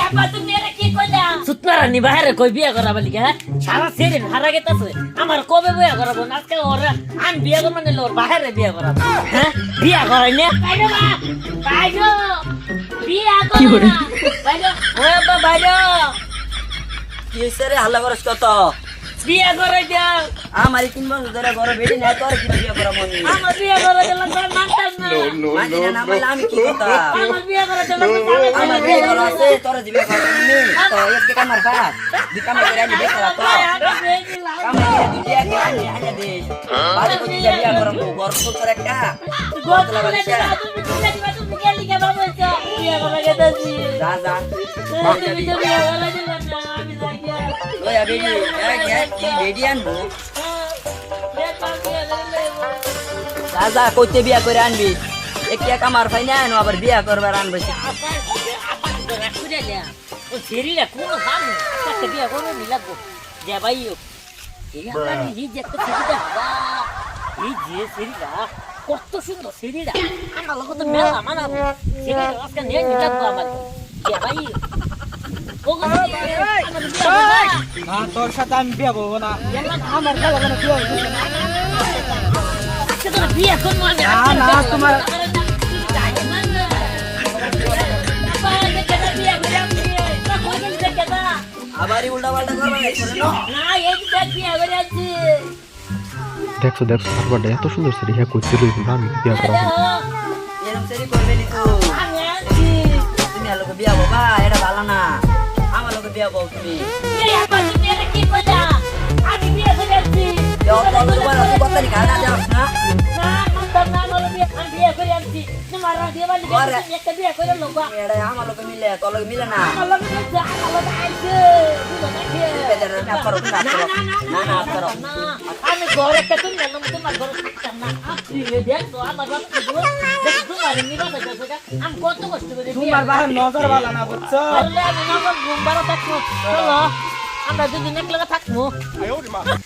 আপা তুমি এটা কি কইলা সুতনারা নি বাইরে কই বিয়া করাবা লিগা হ্যাঁ সারা সেদিন হারা গেতাছে আমার কবে বিয়া করাবো আজকে ওরা আমি বিয়া করব মানে ওর বাইরে বিয়া করাবো হ্যাঁ বিয়া করাই না বাইরে মা বাইরে বিয়া করো বাইরে ওরে বাবা বাইরে কি হইছে রে হাল্লা করস কত বিয়া করাই দাও আমার 3 বছর ধরে ঘরে বেড়ি নাই তোর কি বিয়ে করা মনি আমার বিয়া করাই দিলাম তোর মানতাম না মানি না মাইলে আমি কি কথা আমার বিয়া করাই দিলাম আমার বিয়ে করা আছে তোর দিবে কথা নি তো এক কামার খা দি কামার করে আমি দেখলা তো কামার করে দুটি এক আনি আনি দে বাড়ি কোটি বিয়ে করা মু ঘর তোর একটা গোতলা বলে তুমি গেলি কে বাবা বিয়া করা গেতাছি যা যা তুমি তো বিয়া করাই দিলাম না আমি যাই লয়া বেডি এক কি বেডি আনবো যা যা কইতে বিয়া করে আনবি একটা কামার ফাইনা আনো আবার বিয়া করবার আনবে ও সেরিলা কোন সামনে একটা বিয়া করো মিলাবো যে ভাইও এই আমরা এই যে একটা সেরিলা এই যে সেরিলা কত সুন্দর সেরিলা আমার লোক তো মেলা মানাবো সেরিলা আজকে নিয়ে মিলাবো আমার যে ভাই ও না তোর সাথে আমি বিয়ে করবো না আমার খেলা কোনো বিয়ে হবে না বিয়ে করবো আমি না তোমার আবারই উল্টা পাল্টা করবা না না এই দেখ বিয়ে করে আছি দেখছো দেখছো তারপরে এত সুন্দর সেরি হ্যাঁ করতে রইল আমি বিয়া করাবো এরকম সেরি করবে নি তো আমি আছি তুমি আর লোক বিয়া বাবা এটা ভালো না আমার লোক বিয়া বউ তুমি এই আপা তুমি এটা কি কইলা আমি বিয়ে করে আছি দেও তো তোমার অত কথা নি খানা যাস না না মন্তর না বলে আমি বিয়ে করে আছি তোমার রাতে বালি তুমি একটা বিয়ে করে লোক এটা আমার লোক মিলে তোর লোক মিলে না আমার লোক যা আমার লোক আইছে বুঝো না কি না করো না করো না আমি ঘরে একটা তুমি না তোমার ঘরে থাকতাম না আপনি দেখ তো আমার বাবা কি বল দেখ তোমার নিবা না আমি কত কষ্ট করে তোমার বাহার নজর ভালো না বুঝছো আমি আমার ঘুম বারো থাকবো চলো আমরা দুদিন এক লগে থাকবো